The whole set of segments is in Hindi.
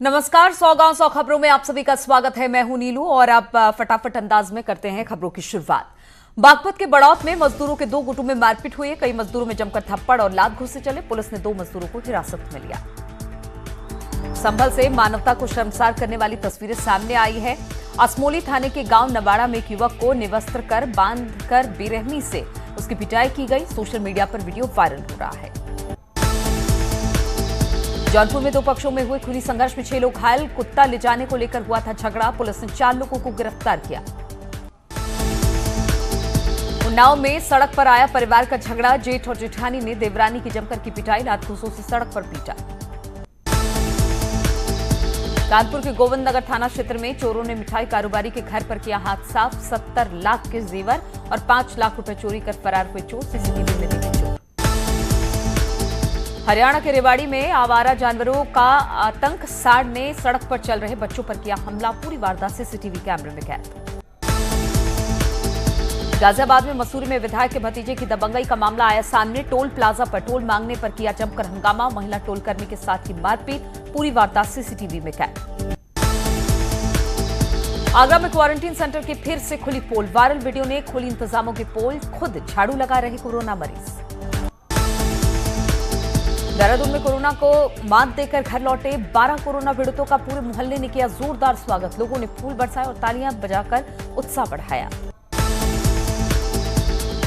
नमस्कार, 100 गांव 100 खबरों में आप सभी का स्वागत है। मैं हूं नीलू और अब फटाफट अंदाज में करते हैं खबरों की शुरुआत। बागपत के बड़ौत में मजदूरों के दो गुटों में मारपीट हुई है। कई मजदूरों में जमकर थप्पड़ और लात घुसे चले। पुलिस ने दो मजदूरों को हिरासत में लिया। संभल से मानवता को शर्मसार करने वाली तस्वीरें सामने आई है। असमोली थाने के गांव नवाड़ा में एक युवक को निवस्त्र कर बांधकर बेरहमी से उसकी पिटाई की गई। सोशल मीडिया पर वीडियो वायरल हो रहा है। जौनपुर में दो पक्षों में हुए खूनी संघर्ष में 6 लोग घायल। कुत्ता ले जाने को लेकर हुआ था झगड़ा। पुलिस ने 4 लोगों को गिरफ्तार किया। उन्नाव में सड़क पर आया परिवार का झगड़ा। जेठ और जेठानी ने देवरानी की जमकर की पिटाई। लात घूंसों से सड़क पर पीटा। कानपुर के गोविंद नगर थाना क्षेत्र में चोरों ने मिठाई कारोबारी के घर पर किया हाथ साफ। 70 लाख के जेवर और 5 लाख रुपए चोरी कर फरार हुए चोर। सीसीटीवी में दिखे चोर। हरियाणा के रेवाड़ी में आवारा जानवरों का आतंक। सांड ने सड़क पर चल रहे बच्चों पर किया हमला। पूरी वारदात सीसीटीवी कैमरे में कैद। गाजियाबाद में मसूरी में विधायक के भतीजे की दबंगई का मामला आया सामने। टोल प्लाजा पर टोल मांगने पर किया जमकर हंगामा। महिला टोल कर्मी के साथ की मारपीट। पूरी वारदात सीसीटीवी में कैद। आगरा में क्वारंटीन सेंटर की फिर से खुली पोल। वायरल वीडियो ने खोली इंतजामों की पोल। खुद झाड़ू लगा रहे कोरोना मरीज। देहरादून में कोरोना को मात देकर घर लौटे 12 कोरोना पीड़ितों का पूरे मोहल्ले ने किया जोरदार स्वागत। लोगों ने फूल बरसाए और तालियां बजाकर उत्साह बढ़ाया।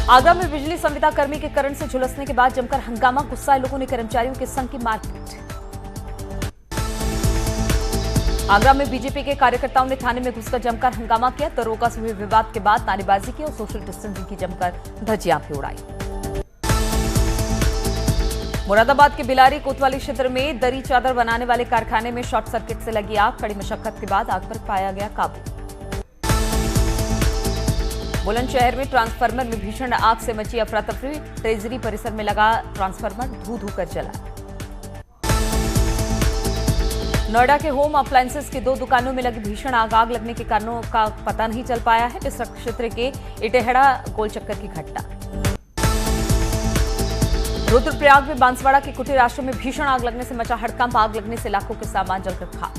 आगरा में बिजली संविदा कर्मी के करंट से झुलसने के बाद जमकर हंगामा। गुस्साए लोगों ने कर्मचारियों के संग की मारपीट। आगरा में बीजेपी के कार्यकर्ताओं ने थाने में घुसकर जमकर हंगामा किया। दरोगा से हुए विवाद के बाद नारेबाजी की और सोशल डिस्टेंसिंग की जमकर धज्जियां भी उड़ाई। मुरादाबाद के बिलारी कोतवाली क्षेत्र में दरी चादर बनाने वाले कारखाने में शॉर्ट सर्किट से लगी आग। कड़ी मशक्कत के बाद आग पर पाया गया काबू। बुलंदशहर में ट्रांसफार्मर में भीषण आग से मची अफरा तफरी। ट्रेजरी परिसर में लगा ट्रांसफार्मर धू कर जला। नोएडा के होम अप्लायंसेस की 2 दुकानों में लगी भीषण आग। आग लगने के कारणों का पता नहीं चल पाया है। इस क्षेत्र के इटेहड़ा गोलचक्कर की घटना। रुद्रप्रयाग में बांसवाड़ा के कुटीर आश्रम में भीषण आग लगने से मचा हड़कंप। आग लगने से लाखों के सामान जलकर खाक।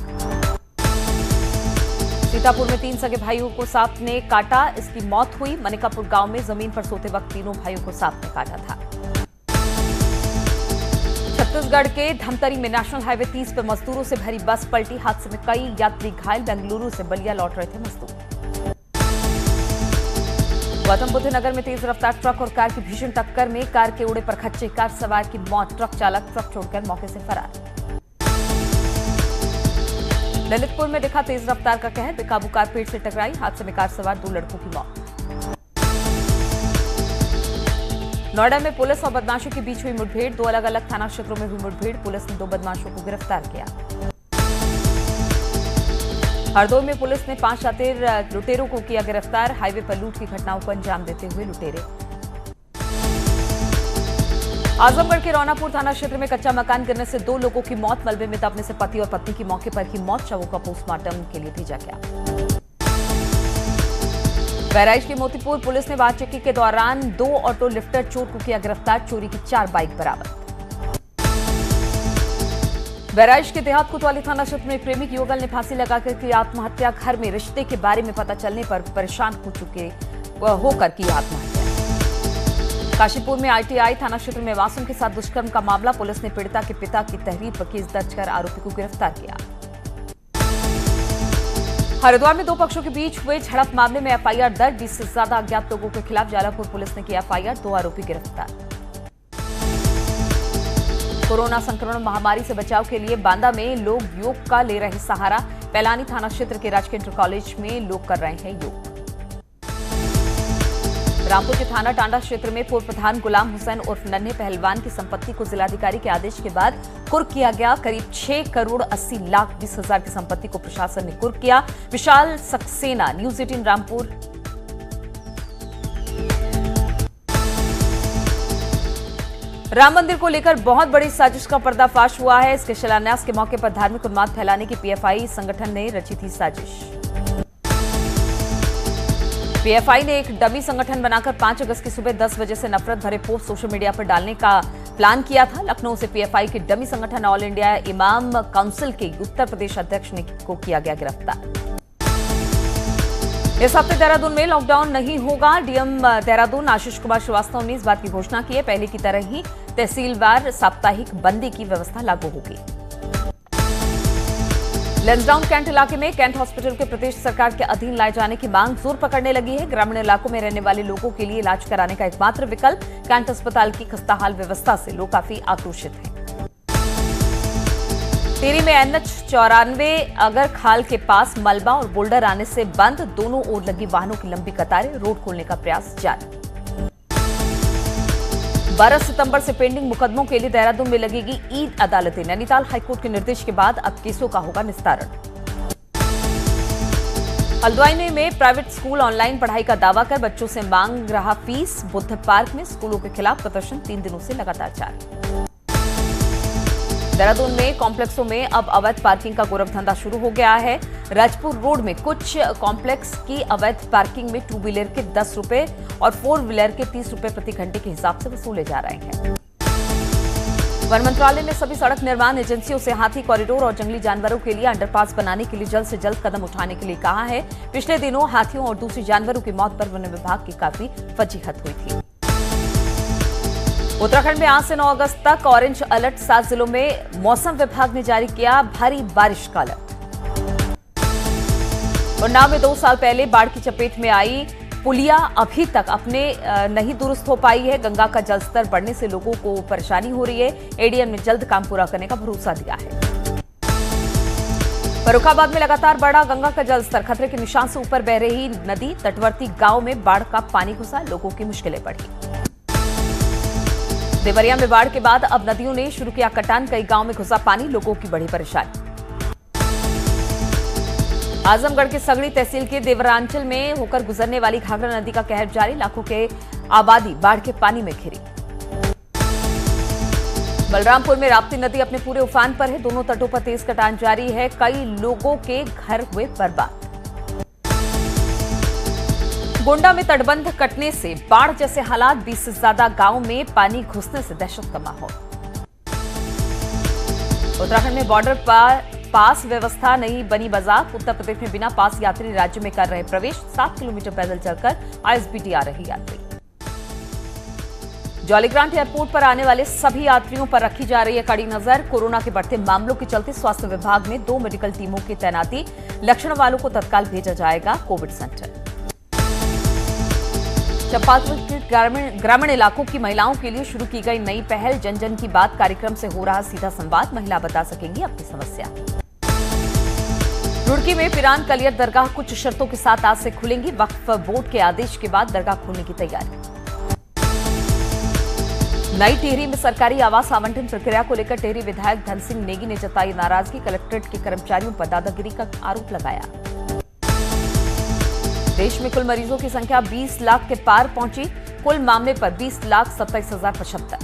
सीतापुर में 3 सगे भाइयों को सांप ने काटा। इसकी मौत हुई। मनिकापुर गांव में जमीन पर सोते वक्त तीनों भाइयों को सांप ने काटा था। छत्तीसगढ़ के धमतरी में नेशनल हाईवे 30 पर मजदूरों से भरी बस पलटी। हादसे में कई यात्री घायल। बेंगलुरु से बलिया लौट रहे थे मजदूर। गौतम बुद्ध नगर में तेज रफ्तार ट्रक और कार की भीषण टक्कर में कार के उड़े पर खच्चे। कार सवार की मौत। ट्रक चालक ट्रक छोड़कर मौके से फरार। ललितपुर में दिखा तेज रफ्तार का कहर। बेकाबू कार पेड़ से टकराई। हादसे में कार सवार 2 लड़कों की मौत। नोएडा में पुलिस और बदमाशों के बीच हुई मुठभेड़। 2 अलग अलग थाना क्षेत्रों में हुई मुठभेड़। पुलिस ने 2 बदमाशों को गिरफ्तार किया। हरदोई में पुलिस ने 5 शातिर लुटेरों को किया गिरफ्तार। हाईवे पर लूट की घटनाओं को अंजाम देते हुए लुटेरे। आजमगढ़ के रौनापुर थाना क्षेत्र में कच्चा मकान गिरने से 2 लोगों की मौत। मलबे में दबने से पति और पत्नी की मौके पर ही मौत। शवों का पोस्टमार्टम के लिए भेजा गया। बहराइच के मोतीपुर पुलिस ने वाहन चेकिंग के दौरान 2 ऑटो लिफ्टर चोर को किया गिरफ्तार। चोरी की 4 बाइक बरामद। बहराइच के देहात कोतवाली थाना क्षेत्र में प्रेमी युगल ने फांसी लगाकर की आत्महत्या। घर में रिश्ते के बारे में पता चलने पर परेशान होकर की आत्महत्या। काशीपुर में आईटीआई थाना क्षेत्र में मासूम के साथ दुष्कर्म का मामला। पुलिस ने पीड़िता के पिता की तहरीर पर केस दर्ज कर आरोपी को गिरफ्तार किया। हरिद्वार में 2 पक्षों के बीच हुए झड़प मामले में एफआईआर दर्ज। 20 से ज्यादा अज्ञात लोगों के खिलाफ जालापुर पुलिस ने किया एफआईआर। 2 आरोपी गिरफ्तार। कोरोना संक्रमण महामारी से बचाव के लिए बांदा में लोग योग का ले रहे सहारा। पैलानी थाना क्षेत्र के राजकीय इंटर कॉलेज में लोग कर रहे हैं योग। रामपुर के थाना टांडा क्षेत्र में पूर्व प्रधान गुलाम हुसैन उर्फ नन्हे पहलवान की संपत्ति को जिलाधिकारी के आदेश के बाद कुर्क किया गया। करीब 6 करोड़ 80 लाख 20 हजार की संपत्ति को प्रशासन ने कुर्क किया। विशाल सक्सेना, न्यूज 18 रामपुर। राम मंदिर को लेकर बहुत बड़ी साजिश का पर्दाफाश हुआ है। इसके शिलान्यास के मौके पर धार्मिक उन्माद फैलाने की पीएफआई संगठन ने रची थी साजिश। पीएफआई ने एक डमी संगठन बनाकर 5 अगस्त की सुबह 10 बजे से नफरत भरे पोस्ट सोशल मीडिया पर डालने का प्लान किया था। लखनऊ से पीएफआई के डमी संगठन ऑल इंडिया इमाम काउंसिल के उत्तर प्रदेश अध्यक्ष को किया गया गिरफ्तार। इस हफ्ते देहरादून में लॉकडाउन नहीं होगा। डीएम देहरादून आशीष कुमार श्रीवास्तव ने इस बात की घोषणा की है। पहले की तरह ही तहसीलवार साप्ताहिक बंदी की व्यवस्था लागू होगी। लैंसडाउन कैंट इलाके में कैंट हॉस्पिटल के प्रदेश सरकार के अधीन लाए जाने की मांग जोर पकड़ने लगी है। ग्रामीण इलाकों में रहने वाले लोगों के लिए इलाज कराने का एकमात्र विकल्प कैंट अस्पताल की खस्ताहाल व्यवस्था से लोग काफी आक्रोशित हैं। टिहरी में NH-94 अगर खाल के पास मलबा और बोल्डर आने से बंद, दोनों ओर लगी वाहनों की लंबी कतारें, रोड खोलने का प्रयास जारी। 12 सितंबर से पेंडिंग मुकदमों के लिए देहरादून में लगेगी ई अदालतें। नैनीताल हाईकोर्ट के निर्देश के बाद अब केसों का होगा निस्तारण। हल्द्वानी में प्राइवेट स्कूल ऑनलाइन पढ़ाई का दावा कर बच्चों से मांग रहा फीस। बुद्ध पार्क में स्कूलों के खिलाफ प्रदर्शन 3 दिनों से लगातार जारी। देहरादून में कॉम्प्लेक्सों में अब अवैध पार्किंग का गोरखधंधा शुरू हो गया है। राजपुर रोड में कुछ कॉम्प्लेक्स की अवैध पार्किंग में 2 व्हीलर के 10 रुपए और 4 व्हीलर के 30 रुपए प्रति घंटे के हिसाब से वसूले जा रहे हैं। वन मंत्रालय ने सभी सड़क निर्माण एजेंसियों से हाथी कॉरिडोर और जंगली जानवरों के लिए अंडरपास बनाने के लिए जल्द से जल्द कदम उठाने के लिए कहा है। पिछले दिनों हाथियों और दूसरी जानवरों की मौत पर वन विभाग की काफी फजीहत हुई थी। उत्तराखंड में आज से 9 अगस्त तक ऑरेंज अलर्ट। 7 जिलों में मौसम विभाग ने जारी किया भारी बारिश का अलर्ट। उन्नाव में 2 साल पहले बाढ़ की चपेट में आई पुलिया अभी तक अपने नहीं दुरुस्त हो पाई है। गंगा का जलस्तर बढ़ने से लोगों को परेशानी हो रही है। एडीएम ने जल्द काम पूरा करने का भरोसा दिया है। फर्रुखाबाद में लगातार बढ़ा गंगा का जलस्तर। खतरे के निशान से ऊपर बह रही नदी, तटवर्ती गांव में बाढ़ का पानी घुसा, लोगों की मुश्किलें बढ़ी। देवरिया में बाढ़ के बाद अब नदियों ने शुरू किया कटान। कई गांव में घुसा पानी, लोगों की बड़ी परेशानी। आजमगढ़ के सगड़ी तहसील के देवरांचल में होकर गुजरने वाली घाघरा नदी का कहर जारी। लाखों के आबादी बाढ़ के पानी में घिरी। बलरामपुर में राप्ती नदी अपने पूरे उफान पर है। दोनों तटों पर तेज कटान जारी है। कई लोगों के घर हुए बर्बाद। गोंडा में तटबंध कटने से बाढ़ जैसे हालात। 20 से ज्यादा गांव में पानी घुसने से दहशत का माहौल। उत्तराखंड में बॉर्डर पर पास व्यवस्था नहीं बनी मजाक। उत्तर प्रदेश में बिना पास यात्री राज्य में कर रहे प्रवेश। 7 किलोमीटर पैदल चलकर आईएसबीटी आ रहे यात्री। जॉलीग्रांट एयरपोर्ट पर आने वाले सभी यात्रियों पर रखी जा रही है कड़ी नजर। कोरोना के बढ़ते मामलों के चलते स्वास्थ्य विभाग में 2 मेडिकल टीमों की तैनाती। लक्षण वालों को तत्काल भेजा जाएगा कोविड सेंटर। चंपावत के ग्रामीण इलाकों की महिलाओं के लिए शुरू की गई नई पहल। जन जन की बात कार्यक्रम से हो रहा सीधा संवाद। महिला बता सकेंगी अपनी समस्या। रुड़की में पिरान कलियर दरगाह कुछ शर्तों के साथ आज से खुलेंगी। वक्फ बोर्ड के आदेश के बाद दरगाह खोलने की तैयारी। नई टिहरी में सरकारी आवास आवंटन प्रक्रिया को लेकर टिहरी विधायक धन सिंह नेगी ने जताई नाराजगी। कलेक्ट्रेट के कर्मचारियों पर दादागिरी का आरोप लगाया। देश में कुल मरीजों की संख्या 20 लाख के पार पहुंची। कुल मामले पर 20,27,075।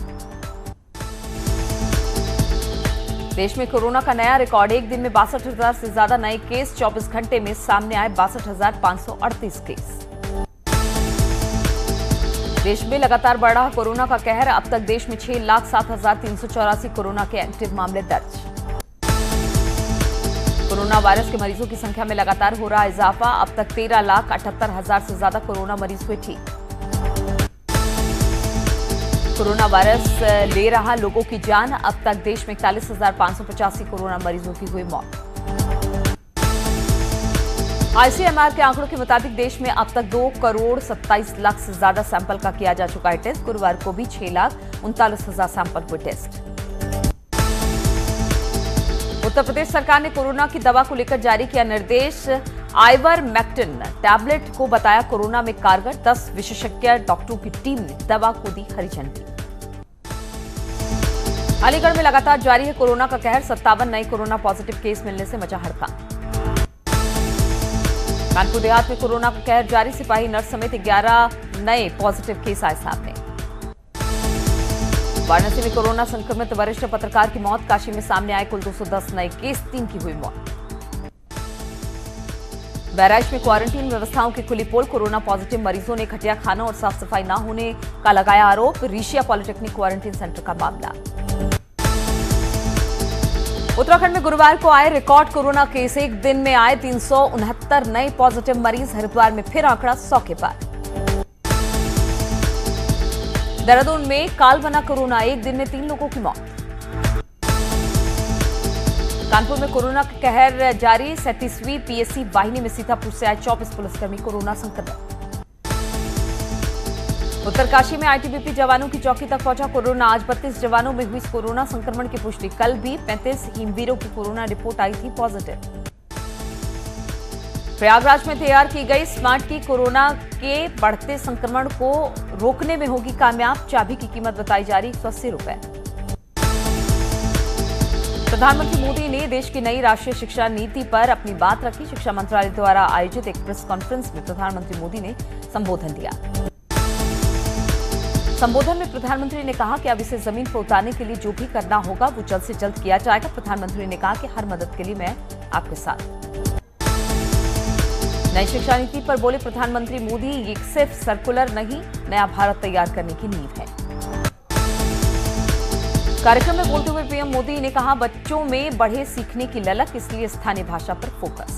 देश में कोरोना का नया रिकॉर्ड। एक दिन में 62,000 से ज्यादा नए केस। 24 घंटे में सामने आए 62,538 केस। देश में लगातार बढ़ रहा कोरोना का कहर। अब तक देश में 6,07,384 कोरोना के एक्टिव मामले दर्ज। कोरोना वायरस के मरीजों की संख्या में लगातार हो रहा इजाफा। अब तक 13,78,000 से ज्यादा कोरोना मरीज हुए ठीक। कोरोना वायरस ले रहा लोगों की जान। अब तक देश में 41,585 कोरोना मरीजों की हुई मौत। आईसीएमआर के आंकड़ों के मुताबिक देश में अब तक 2,27,00,000 से ज्यादा सैंपल का किया जा चुका है टेस्ट। गुरुवार को भी 6,39,000 सैंपल हुए टेस्ट। उत्तर प्रदेश सरकार ने कोरोना की दवा को लेकर जारी किया निर्देश। आइवरमेक्टिन टैबलेट को बताया कोरोना में कारगर। 10 विशेषज्ञ डॉक्टरों की टीम ने दवा को दी हरी झंडी। अलीगढ़ में लगातार जारी है कोरोना का कहर। 57 नए कोरोना पॉजिटिव केस मिलने से मचा हड़कंप। कानपुर देहात में कोरोना का कहर जारी। सिपाही नर्स समेत 11 नए पॉजिटिव केस आए सामने। वाराणसी में कोरोना संक्रमित वरिष्ठ पत्रकार की मौत। काशी में सामने आए कुल 210 नए केस। 3 की हुई मौत। बहराइच में क्वारंटीन व्यवस्थाओं की खुली पोल। कोरोना पॉजिटिव मरीजों ने घटिया खाना और साफ सफाई न होने का लगाया आरोप। ऋषिया पॉलिटेक्निक क्वारंटीन सेंटर का मामला। उत्तराखंड में गुरुवार को आए रिकॉर्ड कोरोना केस। एक दिन में आए 369 नए पॉजिटिव मरीज। हरिद्वार में फिर आंकड़ा 100 के पार। देहरादून में काल बना कोरोना। एक दिन में 3 लोगों की मौत। कानपुर में कोरोना का कहर जारी। 37वीं पीएससी वाहिनी में सीतापुर से आए 24 पुलिसकर्मी कोरोना संक्रमित। उत्तरकाशी में आईटीबीपी जवानों की चौकी तक पहुंचा कोरोना। आज 32 जवानों में हुई कोरोना संक्रमण की पुष्टि। कल भी 35 हिमवीरों की कोरोना रिपोर्ट आई थी पॉजिटिव। प्रयागराज में तैयार की गई स्मार्ट की कोरोना के बढ़ते संक्रमण को रोकने में होगी कामयाब। चाबी की कीमत बताई जा रही 180 रुपए। प्रधानमंत्री मोदी ने देश की नई राष्ट्रीय शिक्षा नीति पर अपनी बात रखी। शिक्षा मंत्रालय द्वारा आयोजित एक प्रेस कॉन्फ्रेंस में प्रधानमंत्री मोदी ने संबोधन दिया। संबोधन में प्रधानमंत्री ने कहा कि अब इसे जमीन पर उतारने के लिए जो भी करना होगा वो जल्द से जल्द किया जाएगा। प्रधानमंत्री ने कहा कि हर मदद के लिए मैं आपके साथ। नई शिक्षा नीति पर बोले प्रधानमंत्री मोदी, ये सिर्फ सर्कुलर नहीं, नया भारत तैयार करने की नींव है। कार्यक्रम में बोलते हुए पीएम मोदी ने कहा, बच्चों में बढ़े सीखने की ललक, इसलिए स्थानीय भाषा पर फोकस।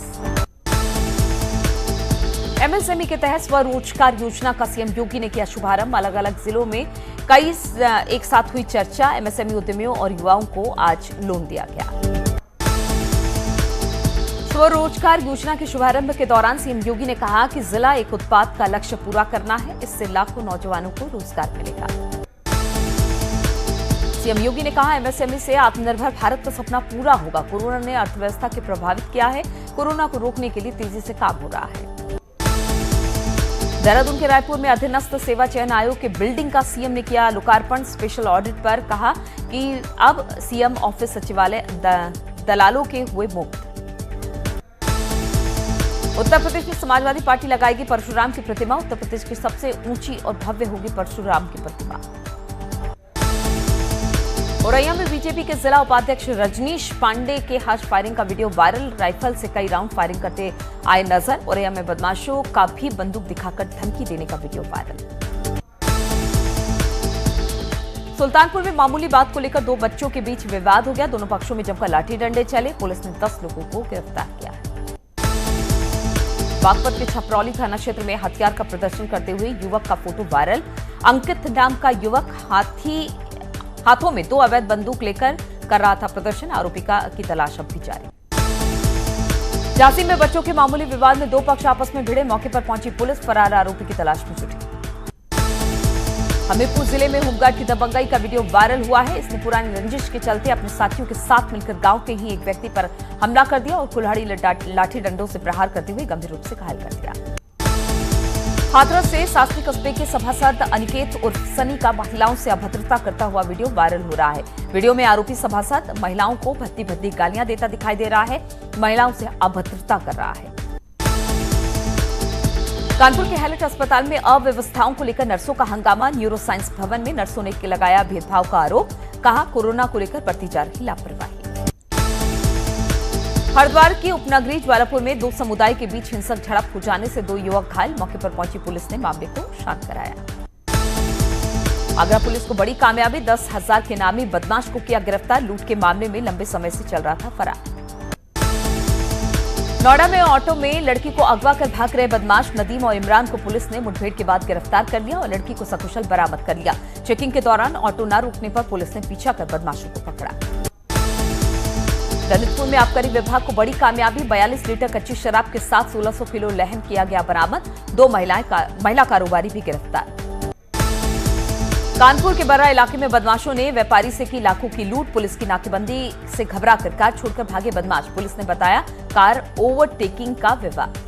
एमएसएमई के तहत स्वरोजगार योजना का सीएम योगी ने किया शुभारंभ। अलग अलग जिलों में कई एक साथ हुई चर्चा। एमएसएमई उद्यमियों और युवाओं को आज लोन दिया गया। स्वरोजगार योजना के शुभारंभ के दौरान सीएम योगी ने कहा कि जिला एक उत्पाद का लक्ष्य पूरा करना है। इससे लाखों नौजवानों को रोजगार मिलेगा। सीएम योगी ने कहा, एमएसएमई से आत्मनिर्भर भारत का सपना पूरा होगा। कोरोना ने अर्थव्यवस्था को प्रभावित किया है। कोरोना को रोकने के लिए तेजी से काम हो रहा है। देहरादून के रायपुर में अधीनस्थ सेवा चयन आयोग के बिल्डिंग का सीएम ने किया लोकार्पण। स्पेशल ऑडिट पर कहा कि अब सीएम ऑफिस सचिवालय दलालों के हुए मुक्त। उत्तर प्रदेश में समाजवादी पार्टी लगाएगी परशुराम की प्रतिमा। उत्तर प्रदेश की सबसे ऊंची और भव्य होगी परशुराम की प्रतिमा। औरैया में बीजेपी के जिला उपाध्यक्ष रजनीश पांडे के हर्ष फायरिंग का वीडियो वायरल। राइफल से कई राउंड फायरिंग करते आए नजर। औरैया में बदमाशों का भी बंदूक दिखाकर धमकी देने का वीडियो वायरल। सुल्तानपुर में मामूली बात को लेकर 2 बच्चों के बीच विवाद हो गया। दोनों पक्षों में जमकर लाठी डंडे चले। पुलिस ने 10 लोगों को गिरफ्तार किया है। बागपत के छपरौली थाना क्षेत्र में हथियार का प्रदर्शन करते हुए युवक का फोटो वायरल। अंकित नाम का युवक हाथों में 2 अवैध बंदूक लेकर कर रहा था प्रदर्शन। आरोपी की तलाश अब भी जारी। झांसी में बच्चों के मामूली विवाद में 2 पक्ष आपस में भिड़े। मौके पर पहुंची पुलिस फरार आरोपी की तलाश में जुटी। हमीरपुर जिले में होमगार्ड की दबंगई का वीडियो वायरल हुआ है। इसने पुरानी रंजिश के चलते अपने साथियों के साथ मिलकर गांव के ही एक व्यक्ति पर हमला कर दिया और कुल्हाड़ी लाठी डंडों से प्रहार करते हुए गंभीर रूप से घायल कर दिया। हाथरस से शास्त्री कस्बे के सभासद अनिकेत उर्फ सनी का महिलाओं से अभद्रता करता हुआ वीडियो वायरल हो रहा है। वीडियो में आरोपी सभासद महिलाओं को भद्दी गालियां देता दिखाई दे रहा है। महिलाओं से अभद्रता कर रहा है। कानपुर के हैलेट अस्पताल में अव्यवस्थाओं को लेकर नर्सों का हंगामा। न्यूरो साइंस भवन में नर्सों ने लगाया भेदभाव का आरोप। कहा, कोरोना को लेकर बरती जा रही लापरवाही। हरिद्वार की उपनगरी ज्वालापुर में 2 समुदाय के बीच हिंसक झड़प हो जाने से 2 युवक घायल। मौके पर पहुंची पुलिस ने मामले को शांत कराया। आगरा पुलिस को बड़ी कामयाबी। 10,000 के नामी बदमाश को किया गिरफ्तार। लूट के मामले में लंबे समय से चल रहा था फरार। नोएडा में ऑटो में लड़की को अगवा कर भाग रहे बदमाश नदीम और इमरान को पुलिस ने मुठभेड़ के बाद गिरफ्तार कर लिया और लड़की को सकुशल बरामद कर लिया। चेकिंग के दौरान ऑटो न रुकने पर पुलिस ने पीछा कर बदमाशों को पकड़ा। ललितपुर में आबकारी विभाग को बड़ी कामयाबी। 42 लीटर कच्ची शराब के साथ 1600 किलो लहन किया गया बरामद। 2 महिला कारोबारी भी गिरफ्तार। कानपुर के बर्रा इलाके में बदमाशों ने व्यापारी से की लाखों की लूट। पुलिस की नाकेबंदी से घबराकर कार छोड़कर भागे बदमाश। पुलिस ने बताया कार ओवरटेकिंग का विवाद।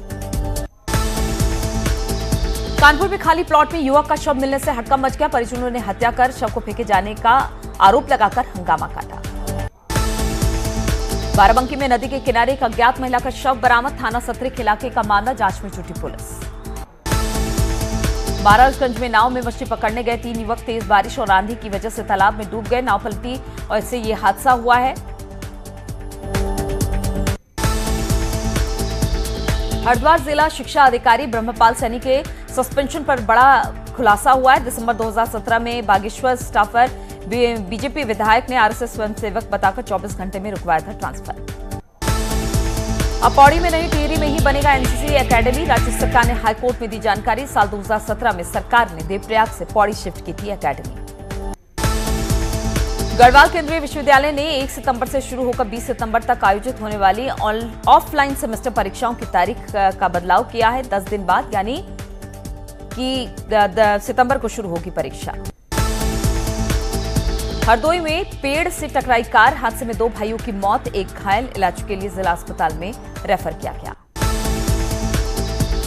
कानपुर में खाली प्लॉट में युवक का शव मिलने से हड़कंप मच गया। परिजनों ने हत्या कर शव को फेंके जाने का आरोप लगाकर हंगामा काटा। बाराबंकी में नदी के किनारे एक अज्ञात महिला का शव बरामद। थाना सतरेख इलाके का मामला, जांच में जुटी पुलिस। महाराजगंज में नाव में मछली पकड़ने गए 3 युवक तेज बारिश और आंधी की वजह से तालाब में डूब गए। नाव पलटी और इससे ये हादसा हुआ है। हरिद्वार जिला शिक्षा अधिकारी ब्रह्मपाल सैनी के सस्पेंशन पर बड़ा खुलासा हुआ है। दिसंबर 2017 में बागेश्वर स्टाफर बीजेपी विधायक ने आरएसएस स्वयंसेवक बताकर 24 घंटे में रुकवाया था ट्रांसफर। अब पौड़ी में नहीं टिहरी में ही बनेगा एनसीसी एकेडमी। राज्य सरकार ने हाईकोर्ट में दी जानकारी। साल 2017 में सरकार ने देवप्रयाग से पौड़ी शिफ्ट की थी एकेडमी। गढ़वाल केंद्रीय विश्वविद्यालय ने 1 सितंबर से शुरू होकर 20 सितंबर तक आयोजित होने वाली ऑफलाइन सेमेस्टर परीक्षाओं की तारीख का बदलाव किया है। 10 दिन बाद यानी कि सितंबर को शुरू होगी परीक्षा। हरदोई में पेड़ से टकराई कार, हादसे में 2 भाइयों की मौत, एक घायल, इलाज के लिए जिला अस्पताल में रेफर किया गया।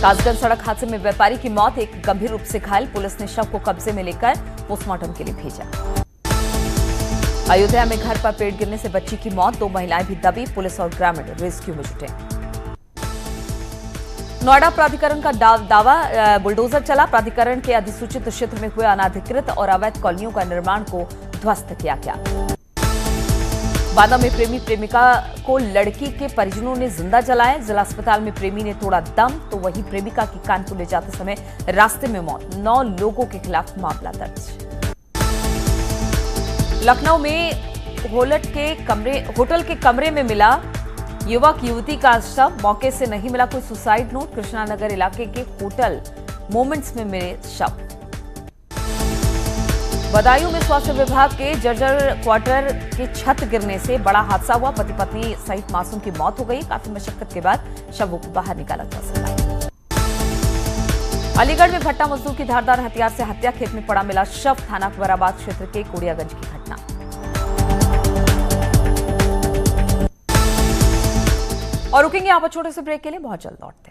कासगंज सड़क हादसे में व्यापारी की मौत, एक गंभीर रूप से घायल, पुलिस ने शव को कब्जे में लेकर पोस्टमार्टम के लिए भेजा। अयोध्या में घर पर पेड़ गिरने से बच्ची की मौत, 2 महिलाएं भी दबी, पुलिस और ग्रामीण रेस्क्यू में जुटे। नोएडा प्राधिकरण का दावा, बुलडोजर चला। प्राधिकरण के अधिसूचित क्षेत्र में हुए अनाधिकृत और अवैध कॉलोनियों का निर्माण को ध्वस्त किया गया। बांदा में प्रेमी प्रेमिका को लड़की के परिजनों ने जिंदा जलाया। जिला अस्पताल में प्रेमी ने तोड़ा दम, तो वहीं प्रेमिका की कानपुर ले जाते समय रास्ते में मौत। 9 लोगों के खिलाफ मामला दर्ज। लखनऊ में होटल के कमरे में मिला युवक युवती का शव, मौके से नहीं मिला कोई सुसाइड नोट। कृष्णानगर इलाके के होटल मोमेंट्स में मिले शव। बदायूं में स्वास्थ्य विभाग के जर्जर क्वार्टर की छत गिरने से बड़ा हादसा हुआ। पति पत्नी सहित मासूम की मौत हो गई। काफी मशक्कत के बाद शवों को बाहर निकाला जा सका। अलीगढ़ में भट्टा मजदूर की धारदार हथियार से हत्या, खेत में पड़ा मिला शव। थाना अकबराबाद क्षेत्र के कोड़ियागंज की घटना। और रुकेंगे यहाँ पर छोटे से ब्रेक के लिए, बहुत जल्द लौटते हैं।